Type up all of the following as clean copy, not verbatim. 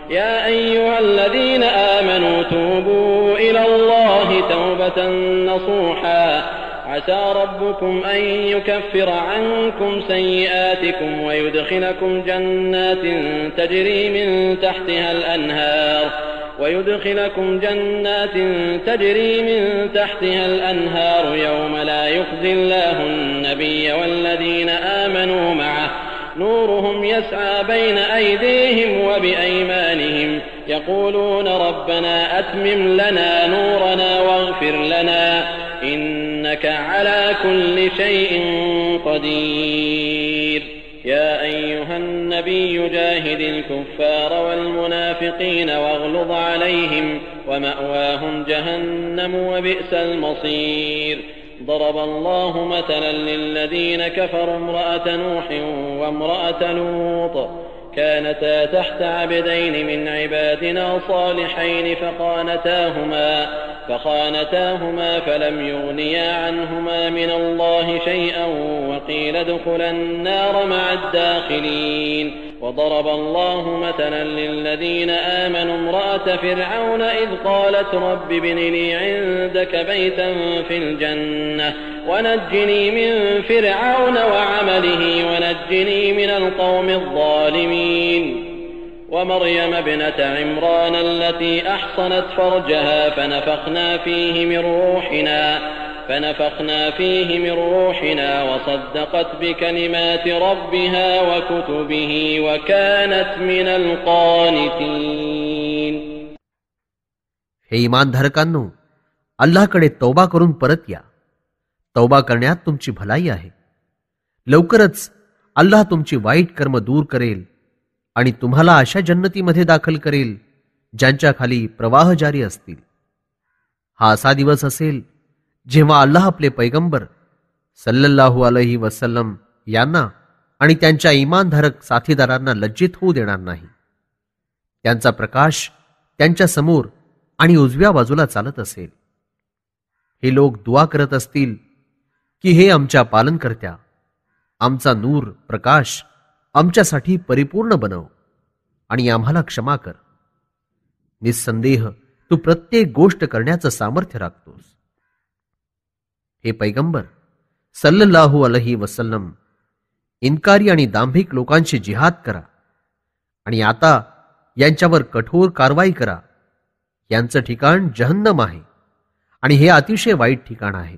या अय्युहल्लज़ीना आमनू तूबू इलल्लाहि तौबतन नसूहा عسى ربكم أن يكفر عنكم سيئاتكم ويدخلكم جنات تجري من تحتها الأنهار يوم لا يخزي الله النبي والذين آمنوا معه نورهم يسعى بين أيديهم وبأيمانهم يقولون ربنا أتمم لنا نورنا واغفر لنا إنك على كل شيء قدير يا أيها النبي جاهد الكفار والمنافقين واغلظ عليهم ومأواهم جهنم وبئس المصير ضرب الله مثلا للذين كفروا امرأة نوح وامرأة لوط كانتا تحت عبدين من عبادنا صالحين فخانتاهما فلم يغنيا عنهما من الله شيئا وقيل ادخلا النار مع الداخلين وضرب الله مثلا للذين آمنوا امرأة فرعون إذ قالت رب ابن لي عندك بيتا في الجنة ونجني من فرعون وعمله ونجني من القوم الظالمين ومريم ابنة عمران التي أحصنت فرجها فنفخنا فيه من روحنا وصدقت بكلمات ربها وكتبه وكانت من القانتين. हे इमानधारकांनो, अल्लाहकडे तौबा करून परत या. तौबा करण्यात तुमची भलाई आहे. लवकरच अल्लाह तुमची वाईट कर्म दूर करेल आणि तुम्हाला अशा जन्नतीमध्ये दाखल करेल ज्यांच्या खाली प्रवाह जारी असतील. हा असा दिवस असेल जेव्हा अल्लाह आपले पैगंबर सल्लल्लाहु अलैहि वसल्लम यांना आणि त्यांच्या इमानधारक साथीदारांना लज्जित होऊ देणार नाही. त्यांचा प्रकाश त्यांच्या समोर आणि उजव्या बाजूला चालत असेल. हे लोक दुआ करत असतील की हे आमच्या पालनकर्त्या, आमचा नूर प्रकाश आमच्यासाठी परिपूर्ण बनव आणि आम्हाला क्षमा कर. निस्संदेह तू प्रत्येक गोष्ट करण्याचं सामर्थ्य राखतोस. हे पैगंबर सल्लल्लाहु अलैहि वसल्लम, इन्कारी आणि दांभिक लोकांशी जिहाद करा आणि आता यांच्यावर कठोर कारवाई करा. यांचं ठिकाण जहन्नम आहे आणि हे अतिशय वाईट ठिकाण आहे.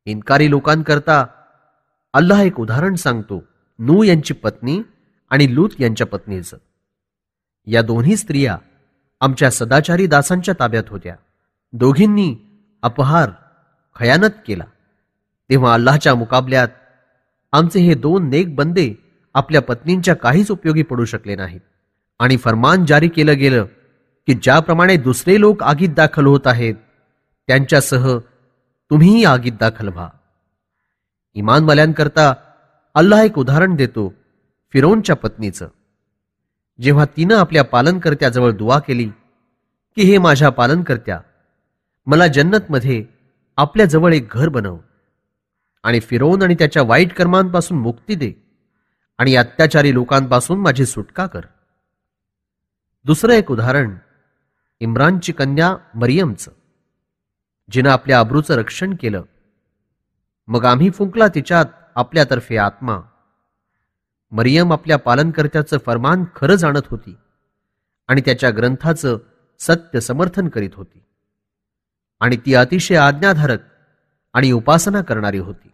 इन्कारी लोकांकरता अल्लाह एक उदाहरण सांगतो. नूह यांची पत्नी आणि लूत यांच्या पत्नीचं. या दोन्ही स्त्रिया आमच्या सदाचारी दासांच्या ताब्यात होत्या. दोघींनी अपहार खयानत केला. तेव्हा अल्लाहच्या मुकाबल्यात आमचे हे दोन नेक बंदे आपल्या पत्नींच्या काहीच उपयोगी पडू शकले नाहीत. आणि फरमान जारी केलं गेलं की ज्याप्रमाणे दुसरे लोक आगीत दाखल होत आहेत त्यांच्यासह तुम्हीही आगीत दाखल व्हा. इमानवाल्यांकरता अल्लाह एक उदाहरण देतो फिरौनच्या पत्नीचं. जेव्हा तिनं आपल्या पालनकर्त्याजवळ दुआ केली की हे माझ्या पालनकर्त्या, मला जन्नतमध्ये आपल्याजवळ एक घर बनव आणि फिरौन आणि त्याच्या वाईट कर्मांपासून मुक्ती दे आणि अत्याचारी लोकांपासून माझी सुटका कर. दुसरं एक उदाहरण इम्रानची कन्या मरियमचं, जिनं आपल्या अब्रूचं रक्षण केलं. मग आम्ही फुंकला तिच्यात आपल्यातर्फे आत्मा. मरियम आपल्या पालनकर्त्याचं फरमान खरं जाणत होती आणि त्याच्या ग्रंथाचं सत्य समर्थन करीत होती आणि ती अतिशय आज्ञाधारक आणि उपासना करणारी होती.